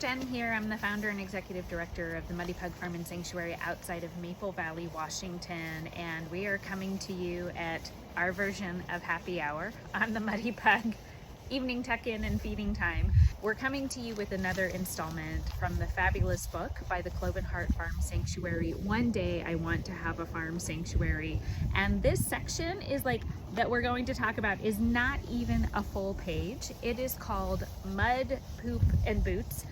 Jen here. I'm the founder and executive director of the Muddy Pug Farm and Sanctuary outside of Maple Valley, Washington, and we are coming to you at our version of happy hour on the Muddy Pug evening tuck-in and feeding time. We're coming to you with another installment from the fabulous book by the Cloven Heart Farm Sanctuary, One Day I Want to Have a Farm Sanctuary. And this section is that we're going to talk about is not even a full page. It is called Mud, Poop, and Boots,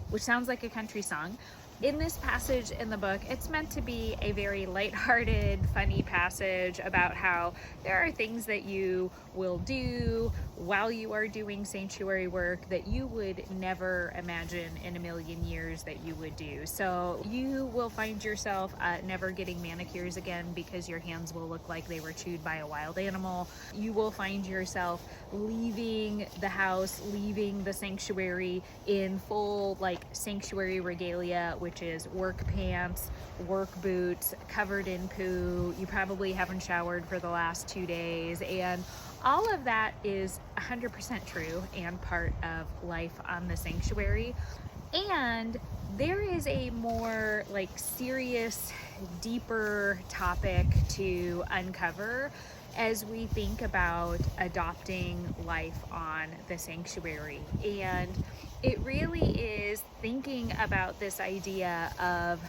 which sounds like a country song. In this passage in the book, it's meant to be a very lighthearted, funny passage about how there are things that you will do while you are doing sanctuary work that you would never imagine in a million years that you would do. So you will find yourself never getting manicures again because your hands will look like they were chewed by a wild animal. You will find yourself leaving the house, leaving the sanctuary in full sanctuary regalia, which is work pants, work boots, covered in poo. You probably haven't showered for the last 2 days, and all of that is 100% true and part of life on the sanctuary. And there is a more serious, deeper topic to uncover as we think about adopting life on the sanctuary. And it really is thinking about this idea of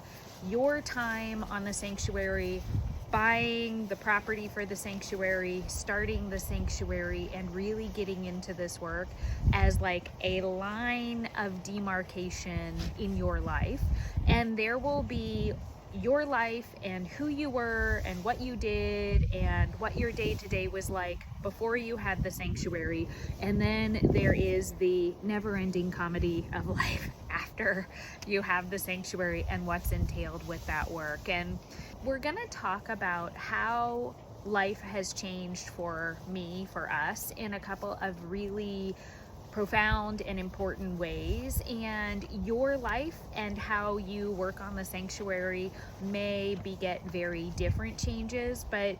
your time on the sanctuary, buying the property for the sanctuary, starting the sanctuary, and really getting into this work as a line of demarcation in your life. And there will be your life and who you were and what you did and what your day-to-day was like before you had the sanctuary, and then there is the never-ending comedy of life after you have the sanctuary and what's entailed with that work. And we're gonna talk about how life has changed for me, for us, in a couple of really profound and important ways, and your life and how you work on the sanctuary may beget very different changes. But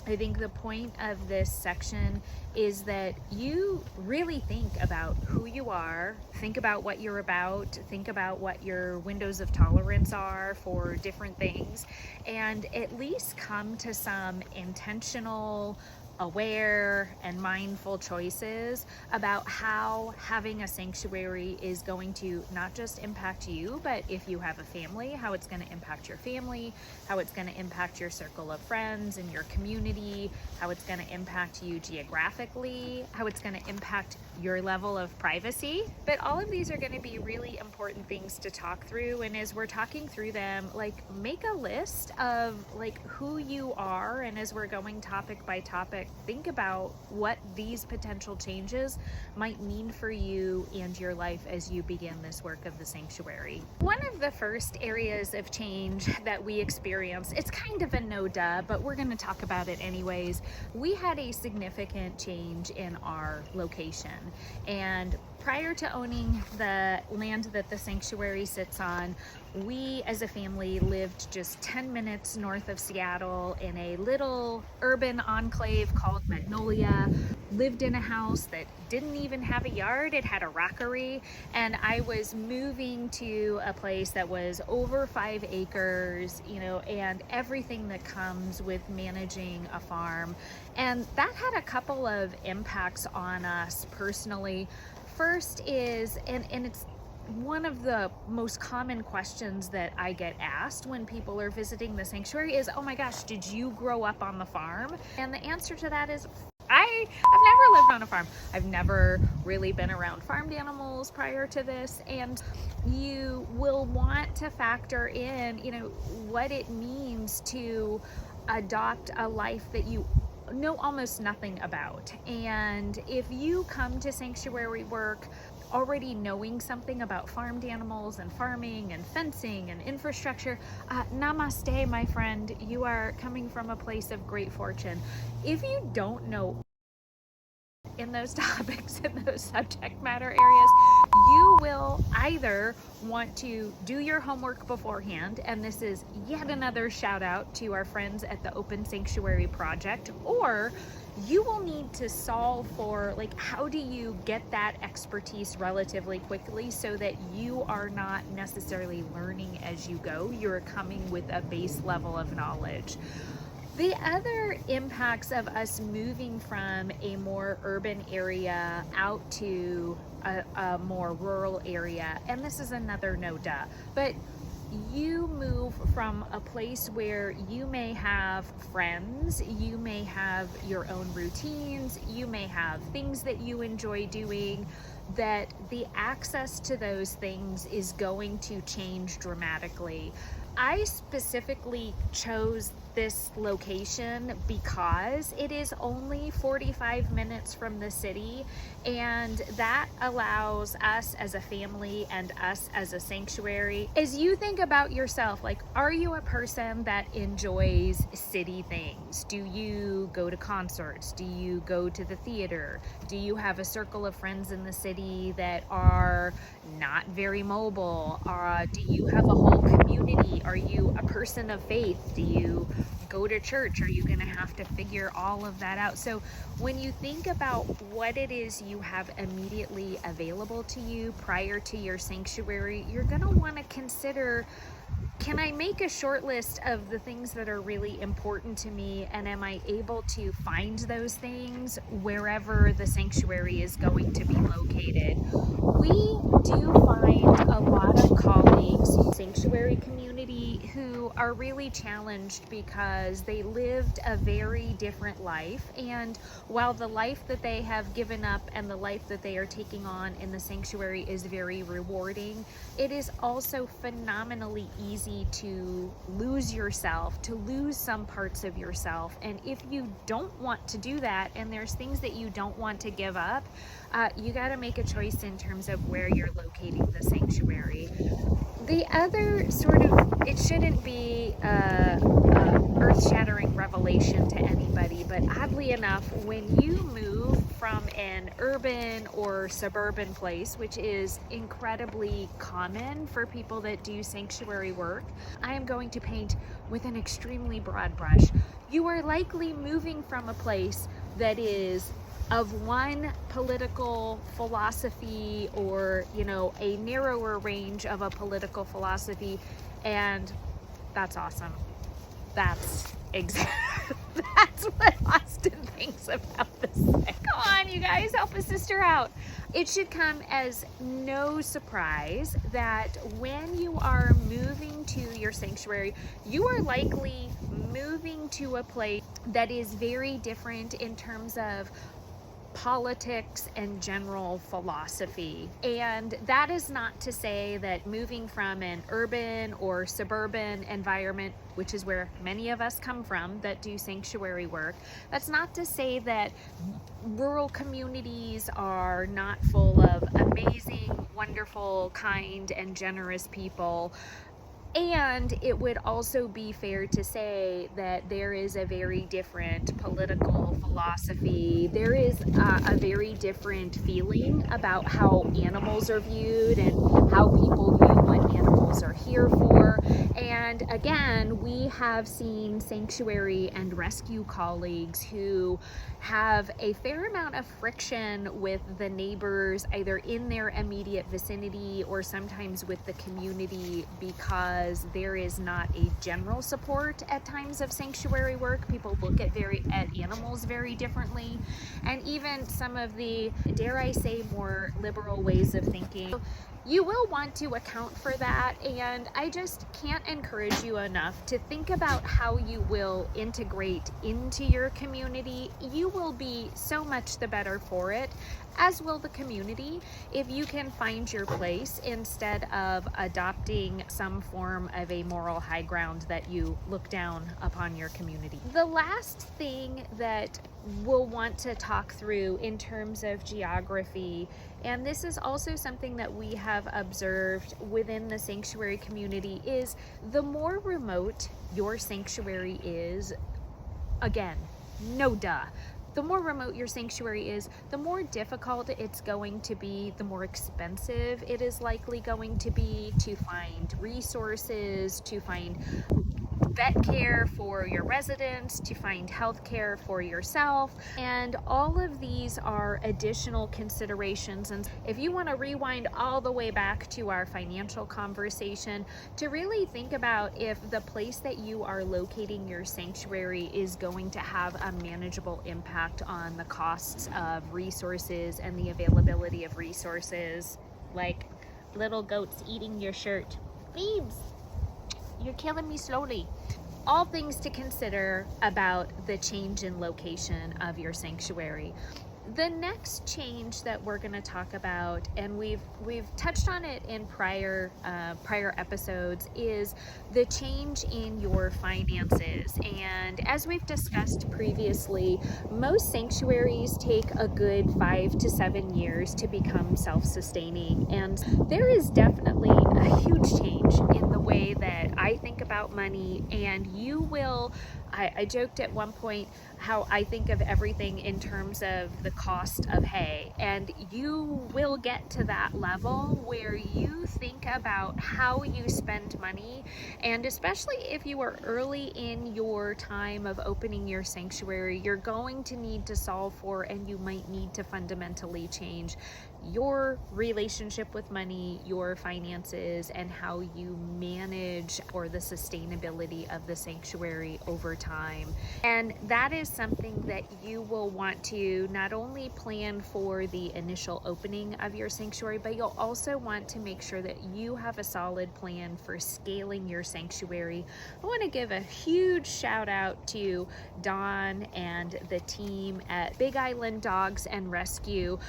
I think the point of this section is that you really think about who you are, think about what you're about, think about what your windows of tolerance are for different things, and at least come to some intentional, aware and mindful choices about how having a sanctuary is going to not just impact you, but if you have a family, how it's going to impact your family, how it's going to impact your circle of friends and your community, how it's going to impact you geographically, how it's going to impact your level of privacy. But all of these are going to be really important things to talk through. And as we're talking through them, make a list of who you are, and as we're going topic by topic, think about what these potential changes might mean for you and your life as you begin this work of the sanctuary. One of the first areas of change that we experienced, it's kind of a no-duh, but we're going to talk about it anyways. We had a significant change in our location. And prior to owning the land that the sanctuary sits on, we as a family lived just 10 minutes north of Seattle in a little urban enclave called Magnolia, lived in a house that didn't even have a yard. It had a rockery, and I was moving to a place that was over 5 acres, and everything that comes with managing a farm. And that had a couple of impacts on us personally. First is, and it's one of the most common questions that I get asked when people are visiting the sanctuary is, oh my gosh, did you grow up on the farm? And the answer to that is, I've never lived on a farm. I've never really been around farmed animals prior to this. And you will want to factor in, what it means to adopt a life that you know almost nothing about. And if you come to sanctuary work already knowing something about farmed animals and farming and fencing and infrastructure, namaste, my friend. You are coming from a place of great fortune. If you don't know in those topics, in those subject matter areas, you will, I either want to do your homework beforehand, and this is yet another shout out to our friends at the Open Sanctuary Project, or you will need to solve for, like, how do you get that expertise relatively quickly so that you are not necessarily learning as you go. You're coming with a base level of knowledge. The other impacts of us moving from a more urban area out to a more rural area, and this is another no duh, but you move from a place where you may have friends, you may have your own routines, you may have things that you enjoy doing, that the access to those things is going to change dramatically. I specifically chose this location because it is only 45 minutes from the city, and that allows us as a family and us as a sanctuary. As you think about yourself, like, are you a person that enjoys city things? Do you go to concerts? Do you go to the theater? Do you have a circle of friends in the city that are not very mobile? Do you have a whole community? Are you a person of faith? Do you go to church? Are you going to have to figure all of that out? So when you think about what it is you have immediately available to you prior to your sanctuary, you're going to want to consider, can I make a short list of the things that are really important to me, and am I able to find those things wherever the sanctuary is going to be located? We do find a lot of colleagues in the sanctuary community who are really challenged because they lived a very different life, and while the life that they have given up and the life that they are taking on in the sanctuary is very rewarding, it is also phenomenally easy to lose yourself, to lose some parts of yourself. And if you don't want to do that, and there's things that you don't want to give up, you got to make a choice in terms of where you're locating the sanctuary. The other sort of, it shouldn't be a earth-shattering revelation to anybody, but oddly enough, when you move from an urban or suburban place, which is incredibly common for people that do sanctuary work, I am going to paint with an extremely broad brush. You are likely moving from a place that is of one political philosophy, or, you know, a narrower range of a political philosophy, and that's awesome. That's exactly that's what Austin thinks about this. Come on, you guys, help a sister out. It should come as no surprise that when you are moving to your sanctuary, you are likely moving to a place that is very different in terms of politics and general philosophy. And that is not to say that moving from an urban or suburban environment, which is where many of us come from that do sanctuary work, that's not to say that rural communities are not full of amazing, wonderful, kind, and generous people. And it would also be fair to say that there is a very different political philosophy. There is a very different feeling about how animals are viewed and how people view what animals are here for. And again, we have seen sanctuary and rescue colleagues who have a fair amount of friction with the neighbors, either in their immediate vicinity or sometimes with the community, because there is not a general support at times of sanctuary work. People look at animals very differently, and even some of the, dare I say, more liberal ways of thinking. You will want to account for that, and I just can't encourage you enough to think about how you will integrate into your community. You will be so much the better for it, as will the community, if you can find your place instead of adopting some form of a moral high ground that you look down upon your community. The last thing that we'll want to talk through in terms of geography, and this is also something that we have observed within the sanctuary community, is the more remote your sanctuary is, again, no duh, the more remote your sanctuary is, the more difficult it's going to be, the more expensive it is likely going to be to find resources, to find vet care for your residents, to find health care for yourself. And all of these are additional considerations. And if you want to rewind all the way back to our financial conversation, to really think about if the place that you are locating your sanctuary is going to have a manageable impact on the costs of resources and the availability of resources, like little goats eating your shirt. Beebs, you're killing me slowly. All things to consider about the change in location of your sanctuary. The next change that we're going to talk about, and we've touched on it in prior episodes, is the change in your finances. And as we've discussed previously, most sanctuaries take a good 5 to 7 years to become self-sustaining, and there is definitely a huge change in the way that I think about money. And you will, I joked at one point how I think of everything in terms of the cost of hay, and you will get to that level where you think about how you spend money. And especially if you are early in your time of opening your sanctuary, you're going to need to solve for, and you might need to fundamentally change your relationship with money, your finances, and how you manage for the sustainability of the sanctuary over time. And that is something that you will want to not only plan for the initial opening of your sanctuary, but you'll also want to make sure that you have a solid plan for scaling your sanctuary. I want to give a huge shout out to Dawn and the team at Big Island Dogs and Rescue.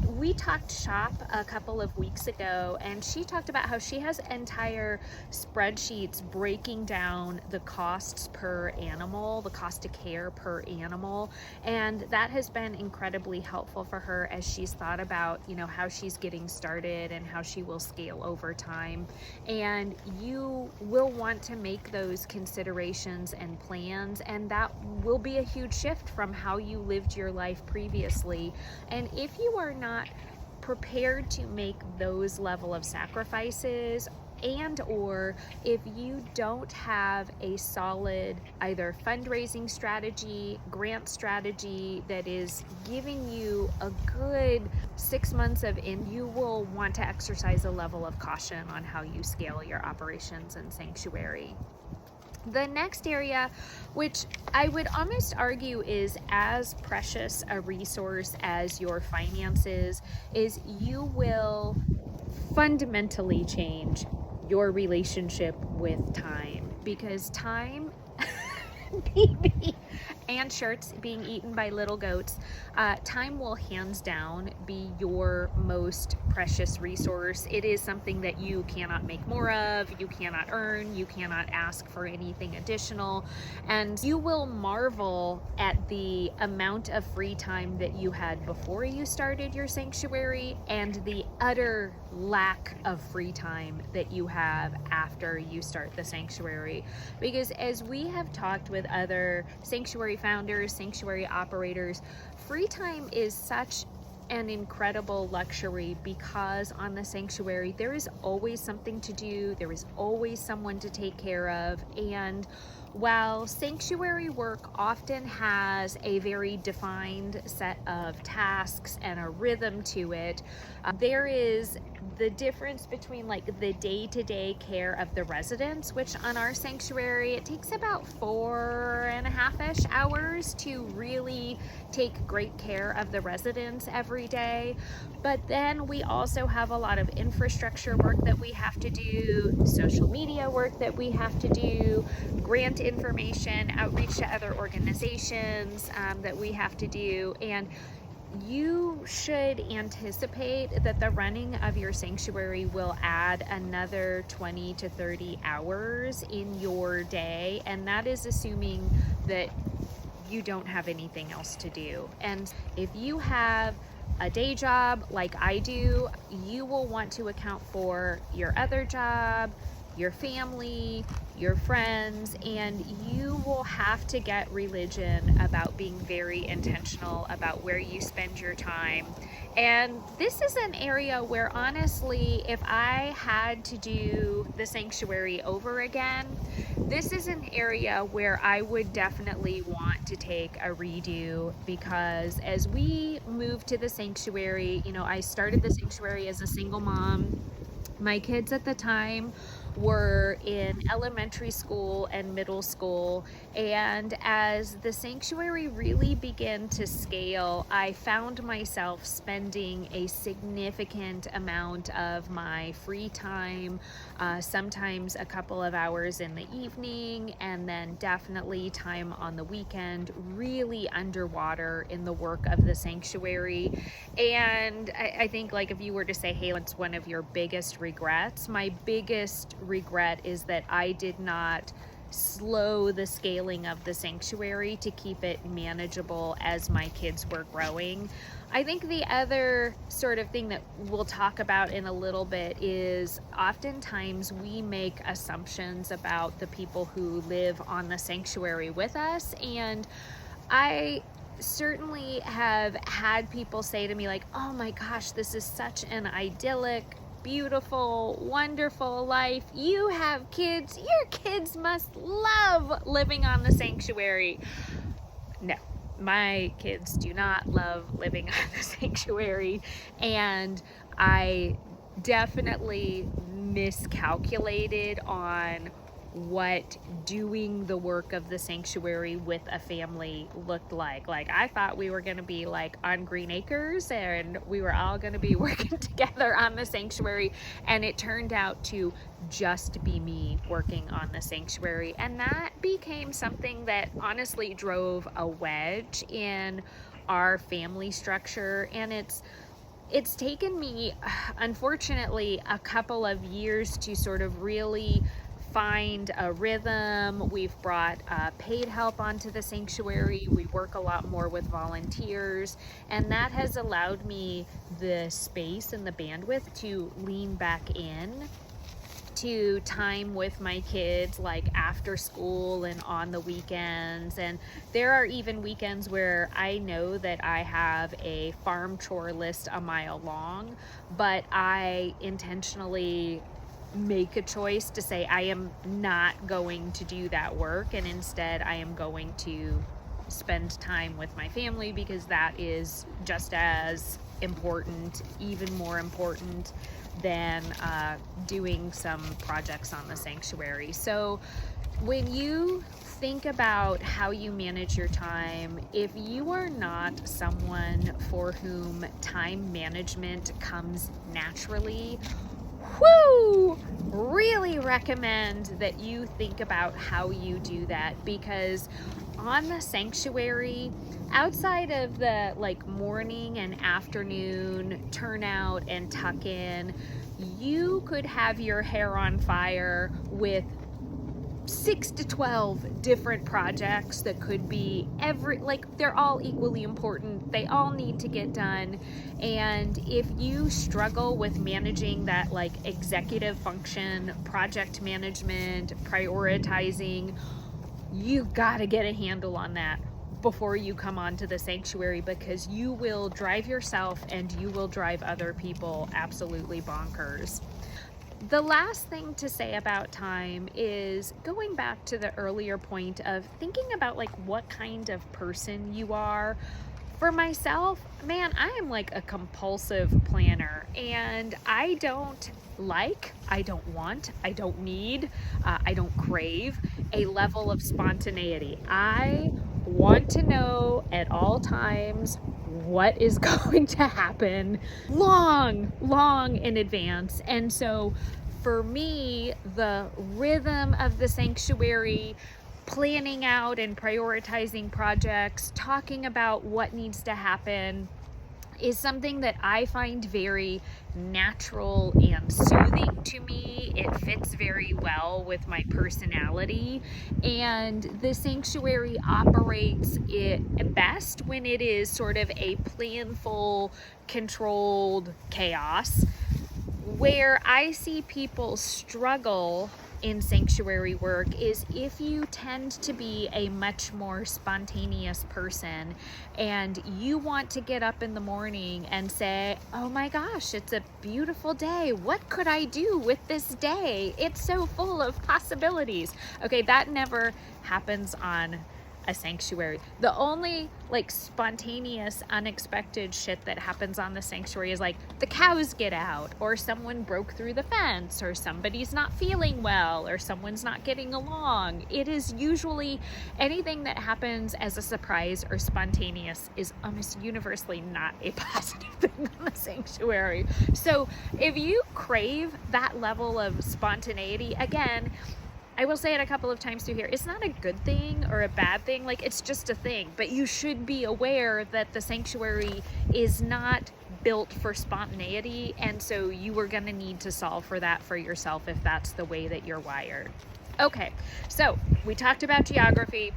We talked shop a couple of weeks ago, and she talked about how she has entire spreadsheets breaking down the costs per animal, the cost of care per animal, and that has been incredibly helpful for her as she's thought about, how she's getting started and how she will scale over time. And you will want to make those considerations and plans, and that will be a huge shift from how you lived your life previously. And if you are not prepared to make those level of sacrifices, and or if you don't have a solid either fundraising strategy, grant strategy that is giving you a good 6 months of you will want to exercise a level of caution on how you scale your operations and sanctuary. The next area, which I would almost argue is as precious a resource as your finances, is you will fundamentally change your relationship with time, because time baby and shirts being eaten by little goats, time will hands down be your most precious resource. It is something that you cannot make more of, you cannot earn, you cannot ask for anything additional, and you will marvel at the amount of free time that you had before you started your sanctuary and the utter lack of free time that you have after you start the sanctuary. Because as we have talked with other sanctuary founders, sanctuary operators, free time is such an incredible luxury, because on the sanctuary there is always something to do, there is always someone to take care of. And while sanctuary work often has a very defined set of tasks and a rhythm to it, there is the difference between like the day-to-day care of the residents, which on our sanctuary it takes about 4.5-ish hours to really take great care of the residents every day. But then we also have a lot of infrastructure work that we have to do, social media work that we have to do, grant information, outreach to other organizations that we have to do. And you should anticipate that the running of your sanctuary will add another 20 to 30 hours in your day, and that is assuming that you don't have anything else to do. And if you have a day job like I do, you will want to account for your other job, your family, your friends, and you will have to get religion about being very intentional about where you spend your time. And this is an area where honestly, if I had to do the sanctuary over again, this is an area where I would definitely want to take a redo, because as we moved to the sanctuary, you know, I started the sanctuary as a single mom. My kids at the time were in elementary school and middle school, and as the sanctuary really began to scale, I found myself spending a significant amount of my free time, sometimes a couple of hours in the evening, and then definitely time on the weekend, really underwater in the work of the sanctuary. And I think, like, if you were to say, hey, what's one of your biggest regrets? My biggest regret is that I did not slow the scaling of the sanctuary to keep it manageable as my kids were growing. I think the other sort of thing that we'll talk about in a little bit is oftentimes we make assumptions about the people who live on the sanctuary with us. And I certainly have had people say to me, like, oh my gosh, this is such an idyllic, beautiful, wonderful life. You have kids. Your kids must love living on the sanctuary. No, my kids do not love living on the sanctuary. And I definitely miscalculated on what doing the work of the sanctuary with a family looked like. Like, I thought we were going to be like on Green Acres and we were all going to be working together on the sanctuary, and it turned out to just be me working on the sanctuary. And that became something that honestly drove a wedge in our family structure. And it's taken me, unfortunately, a couple of years to sort of really find a rhythm. We've brought paid help onto the sanctuary. We work a lot more with volunteers, and that has allowed me the space and the bandwidth to lean back in to time with my kids, like after school and on the weekends. And there are even weekends where I know that I have a farm chore list a mile long, but I intentionally make a choice to say I am not going to do that work, and instead I am going to spend time with my family, because that is just as important, even more important than doing some projects on the sanctuary. So when you think about how you manage your time, if you are not someone for whom time management comes naturally, really recommend that you think about how you do that. Because on the sanctuary, outside of the like morning and afternoon turnout and tuck in, you could have your hair on fire with 6 to 12 different projects that could be they're all equally important. They all need to get done. And if you struggle with managing that like executive function, project management, prioritizing, you gotta get a handle on that before you come onto the sanctuary, because you will drive yourself and you will drive other people absolutely bonkers. The last thing to say about time is going back to the earlier point of thinking about like what kind of person you are. For myself, man, I am like a compulsive planner, and I don't want, I don't need, I don't crave a level of spontaneity. I want to know at all times what is going to happen long in advance. And so for me, the rhythm of the sanctuary, planning out and prioritizing projects, talking about what needs to happen, is something that I find very natural and soothing to me. It fits very well with my personality, and the sanctuary operates it best when it is sort of a planful, controlled chaos. Where I see people struggle in sanctuary work is if you tend to be a much more spontaneous person and you want to get up in the morning and say, oh my gosh, it's a beautiful day. What could I do with this day? It's so full of possibilities. Okay, that never happens on a sanctuary. The only like spontaneous, unexpected shit that happens on the sanctuary is like the cows get out, or someone broke through the fence, or somebody's not feeling well, or someone's not getting along. It is usually anything that happens as a surprise or spontaneous is almost universally not a positive thing on the sanctuary. So if you crave that level of spontaneity, again, I will say it a couple of times through here, it's not a good thing or a bad thing, like it's just a thing, but you should be aware that the sanctuary is not built for spontaneity, and so you are going to need to solve for that for yourself if that's the way that you're wired. Okay, so we talked about geography,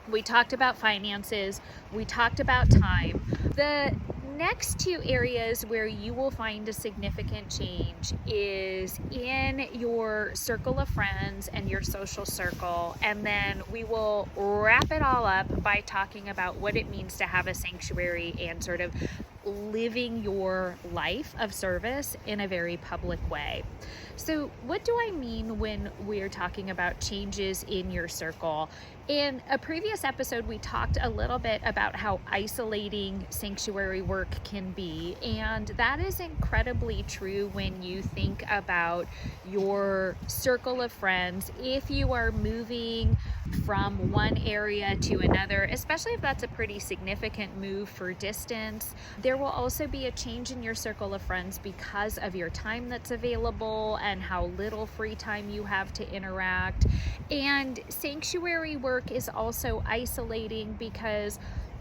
we talked about finances, we talked about time. The next two areas where you will find a significant change is in your circle of friends and your social circle, and then we will wrap it all up by talking about what it means to have a sanctuary and sort of living your life of service in a very public way. So what do I mean when we're talking about changes in your circle? In a previous episode, we talked a little bit about how isolating sanctuary work can be, and that is incredibly true when you think about your circle of friends. If you are moving from one area to another, especially if that's a pretty significant move for distance, there will also be a change in your circle of friends because of your time that's available and how little free time you have to interact. And sanctuary work is also isolating because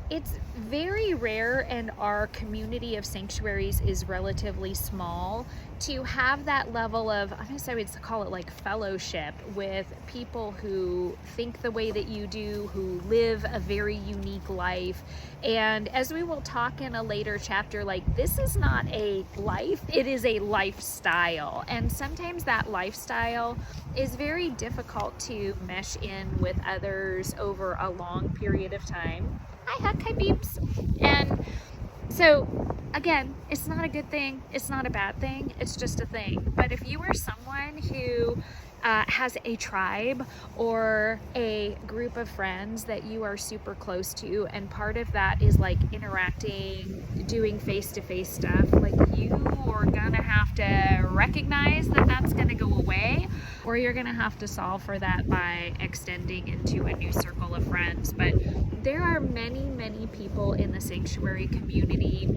it's very rare, and our community of sanctuaries is relatively small, to have that level of, I guess I would call it like fellowship with people who think the way that you do, who live a very unique life. And as we will talk in a later chapter, like this is not a life, it is a lifestyle. And sometimes that lifestyle is very difficult to mesh in with others over a long period of time. Hi Huck, hi Beeps. And so again, it's not a good thing, it's not a bad thing, it's just a thing. But if you are someone who has a tribe or a group of friends that you are super close to, and part of that is like interacting, doing face-to-face stuff, like you are gonna have to recognize that that's gonna go away, or you're gonna have to solve for that by extending into a new circle of friends. But there are many people in the sanctuary community,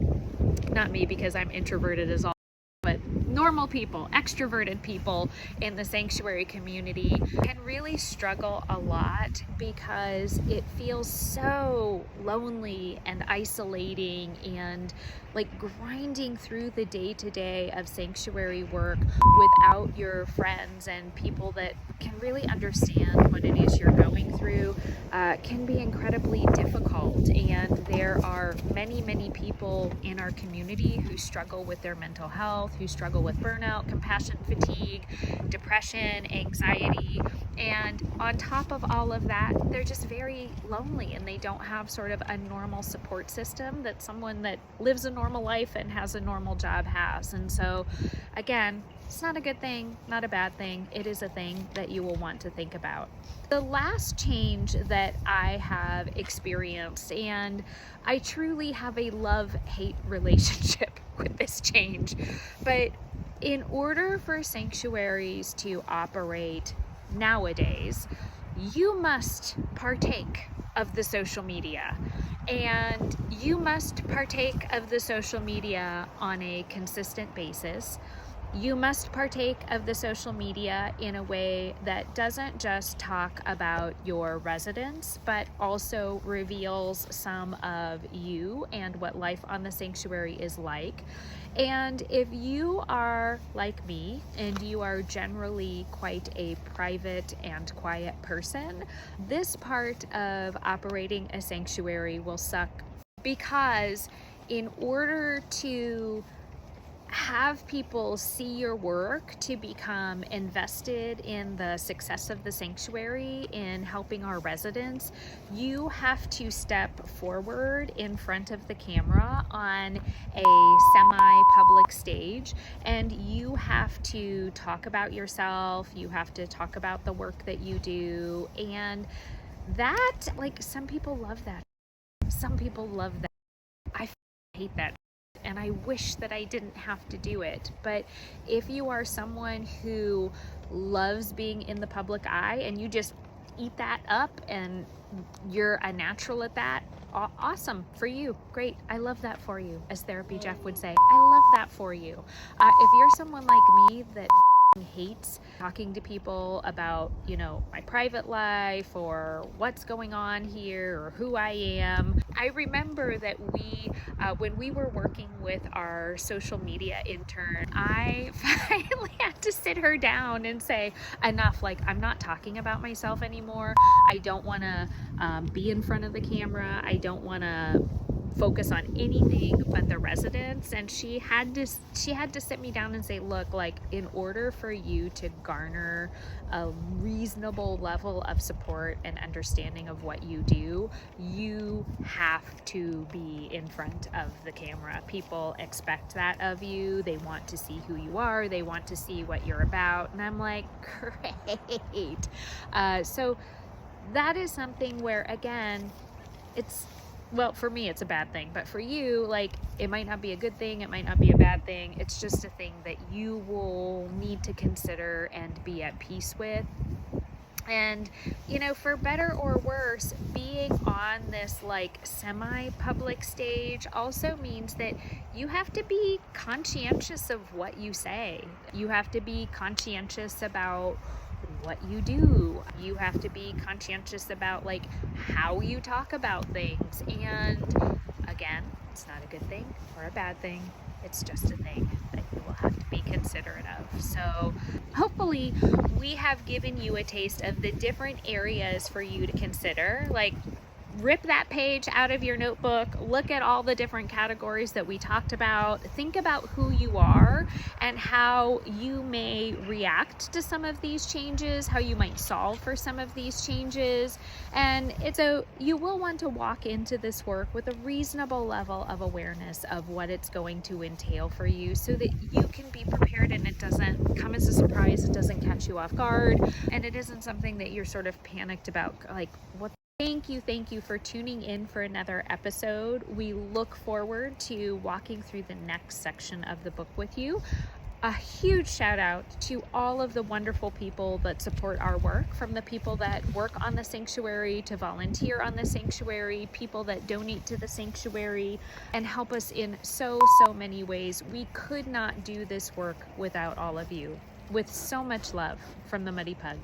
not me because I'm introverted as all, but normal people, extroverted people in the sanctuary community can really struggle a lot because it feels so lonely and isolating and like grinding through the day-to-day of sanctuary work without your friends and people that can really understand what it is you're going through. Can be incredibly difficult, and there are many people in our community who struggle with their mental health, who struggle with burnout, compassion fatigue, depression, anxiety, and on top of all of that, they're just very lonely, and they don't have sort of a normal support system that someone that lives a normal life and has a normal job has. And so again, it's not a good thing, not a bad thing. It is a thing that you will want to think about. The last change that I have experienced, and I truly have a love-hate relationship with this change, but in order for sanctuaries to operate nowadays, you must partake of the social media, and you must partake of the social media on a consistent basis. You must partake of the social media in a way that doesn't just talk about your residents, but also reveals some of you and what life on the sanctuary is like. And if you are like me and you are generally quite a private and quiet person, this part of operating a sanctuary will suck, because in order to have people see your work to become invested in the success of the sanctuary, in helping our residents, you have to step forward in front of the camera on a semi-public stage, and you have to talk about yourself, you have to talk about the work that you do, and that, like, some people love that. Some people love that. I hate that. And I wish that I didn't have to do it. But if you are someone who loves being in the public eye and you just eat that up and you're a natural at that, awesome for you. Great. I love that for you. As Therapy Jeff would say, I love that for you. If you're someone like me that hates talking to people about, you know, my private life or what's going on here or who I am. I remember that when we were working with our social media intern, I finally had to sit her down and say, enough, like, I'm not talking about myself anymore. I don't want to be in front of the camera. I don't want to focus on anything but the residents. And she had to sit me down and say, look, like, in order for you to garner a reasonable level of support and understanding of what you do, you have to be in front of the camera. People expect that of you. They want to see who you are. They want to see what you're about. And I'm like, great. So that is something where, again, well, for me, it's a bad thing, but for you, like, it might not be a good thing, it might not be a bad thing. It's just a thing that you will need to consider and be at peace with. And, you know, for better or worse, being on this, like, semi-public stage also means that you have to be conscientious of what you say. You have to be conscientious about what you do. You have to be conscientious about, like, how you talk about things. And again, it's not a good thing or a bad thing. It's just a thing that you will have to be considerate of. So hopefully we have given you a taste of the different areas for you to consider. Like, rip that page out of your notebook, look at all the different categories that we talked about, think about who you are and how you may react to some of these changes, how you might solve for some of these changes. And you will want to walk into this work with a reasonable level of awareness of what it's going to entail for you, so that you can be prepared and it doesn't come as a surprise, it doesn't catch you off guard, and it isn't something that you're sort of panicked about, like, what. Thank you for tuning in for another episode. We look forward to walking through the next section of the book with you. A huge shout out to all of the wonderful people that support our work, from the people that work on the sanctuary to volunteer on the sanctuary, people that donate to the sanctuary and help us in so many ways. We could not do this work without all of you. With so much love from the Muddy Pug.